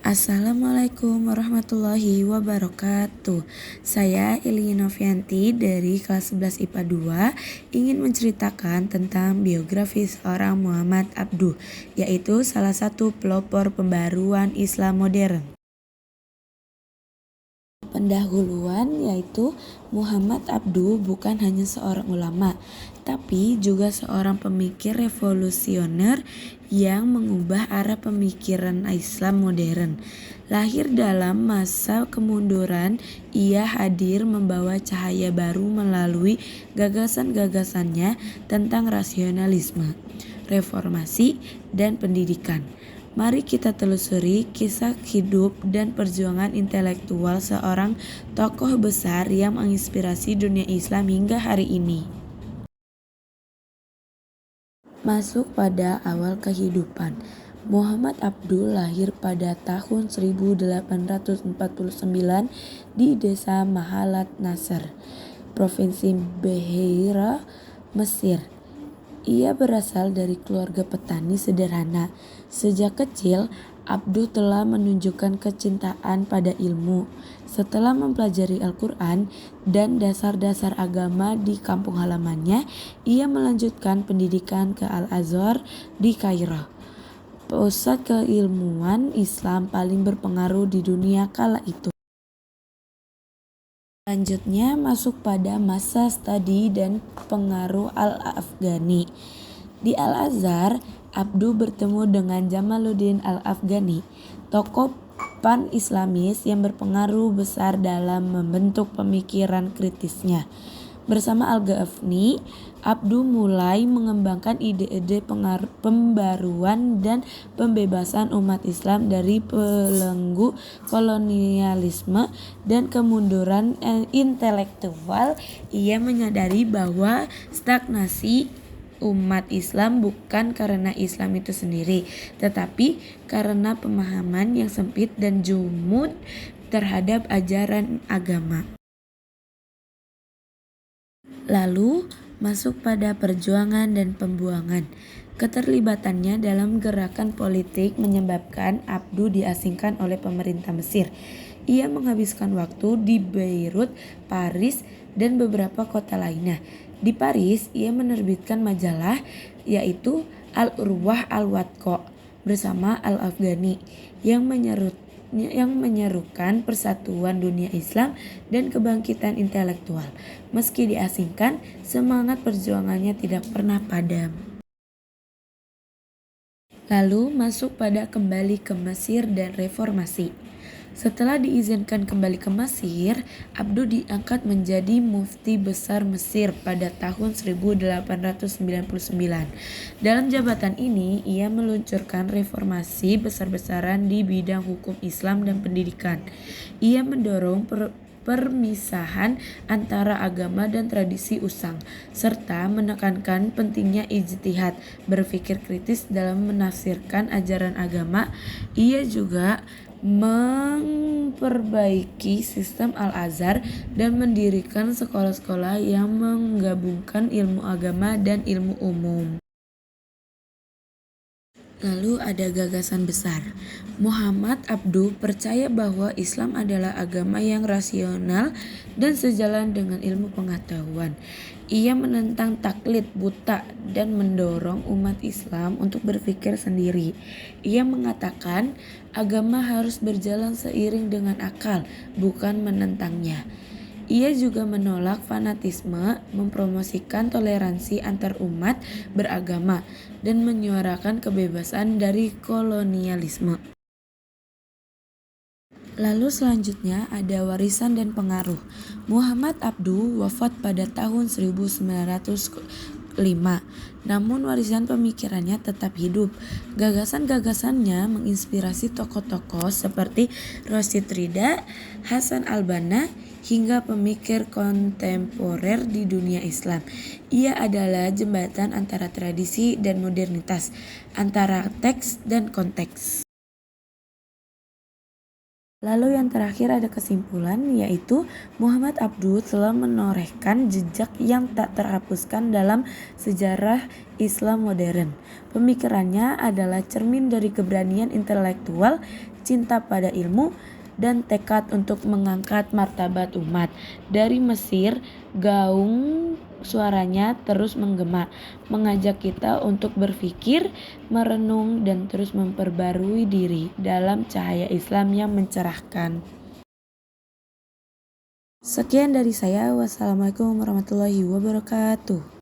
Assalamualaikum warahmatullahi wabarakatuh. Saya Ili Novianti dari kelas 11 IPA 2 ingin menceritakan tentang biografi seorang Muhammad Abduh, yaitu salah satu pelopor pembaruan Islam modern. Pendahuluan yaitu Muhammad Abduh bukan hanya seorang ulama, tapi juga seorang pemikir revolusioner yang mengubah arah pemikiran Islam modern. Lahir dalam masa kemunduran, ia hadir membawa cahaya baru melalui gagasan-gagasannya tentang rasionalisme, reformasi, dan pendidikan. Mari kita telusuri kisah hidup dan perjuangan intelektual seorang tokoh besar yang menginspirasi dunia Islam hingga hari ini. Masuk pada awal kehidupan. Muhammad Abduh lahir pada tahun 1849 di desa Mahalat Nasr, Provinsi Beheira, Mesir. Ia berasal dari keluarga petani sederhana. Sejak kecil, Abduh telah menunjukkan kecintaan pada ilmu. Setelah mempelajari Al-Quran dan dasar-dasar agama di kampung halamannya, ia melanjutkan pendidikan ke Al-Azhar di Kairo, pusat keilmuan Islam paling berpengaruh di dunia kala itu. Selanjutnya masuk pada masa studi dan pengaruh Al-Afghani. Di Al-Azhar, Abduh bertemu dengan Jamaluddin Al-Afghani, tokoh pan-Islamis yang berpengaruh besar dalam membentuk pemikiran kritisnya. Bersama Al-Ghafni, Abduh mulai mengembangkan ide-ide pembaruan dan pembebasan umat Islam dari belenggu kolonialisme dan kemunduran intelektual. Ia menyadari bahwa stagnasi umat Islam bukan karena Islam itu sendiri, tetapi karena pemahaman yang sempit dan jumud terhadap ajaran agama. Lalu masuk pada perjuangan dan pembuangan. Keterlibatannya dalam gerakan politik menyebabkan Abduh diasingkan oleh pemerintah Mesir. Ia menghabiskan waktu di Beirut, Paris, dan beberapa kota lainnya. Di Paris, ia menerbitkan majalah yaitu Al-Urwah Al-Watqa bersama Al-Afghani yang menyerukan persatuan dunia Islam dan kebangkitan intelektual. Meski diasingkan, semangat perjuangannya tidak pernah padam. Lalu masuk pada kembali ke Mesir dan reformasi. Setelah diizinkan kembali ke Mesir, Abduh diangkat menjadi mufti besar Mesir pada tahun 1899. Dalam jabatan ini, ia meluncurkan reformasi besar-besaran di bidang hukum Islam dan pendidikan. Ia mendorong permisahan antara agama dan tradisi usang, serta menekankan pentingnya ijtihad, berpikir kritis dalam menafsirkan ajaran agama. Ia juga memperbaiki sistem Al-Azhar dan mendirikan sekolah-sekolah yang menggabungkan ilmu agama dan ilmu umum. Lalu ada gagasan besar. Muhammad Abduh percaya bahwa Islam adalah agama yang rasional dan sejalan dengan ilmu pengetahuan. Ia menentang taklid buta dan mendorong umat Islam untuk berpikir sendiri. Ia mengatakan agama harus berjalan seiring dengan akal, bukan menentangnya. Ia juga menolak fanatisme, mempromosikan toleransi antar umat beragama, dan menyuarakan kebebasan dari kolonialisme. Lalu selanjutnya ada warisan dan pengaruh. Muhammad Abduh wafat pada tahun 1905. Namun warisan pemikirannya tetap hidup. Gagasan-gagasannya menginspirasi tokoh-tokoh seperti Rashid Ridha, Hasan al-Banna, hingga pemikir kontemporer di dunia Islam. Ia adalah jembatan antara tradisi dan modernitas, antara teks dan konteks. Lalu yang terakhir ada kesimpulan, yaitu Muhammad Abduh telah menorehkan jejak yang tak terhapuskan dalam sejarah Islam modern. Pemikirannya adalah cermin dari keberanian intelektual, cinta pada ilmu, dan tekad untuk mengangkat martabat umat. Dari Mesir, gaung suaranya terus menggema, mengajak kita untuk berpikir, merenung, dan terus memperbarui diri dalam cahaya Islam yang mencerahkan. Sekian dari saya. Wassalamualaikum warahmatullahi wabarakatuh.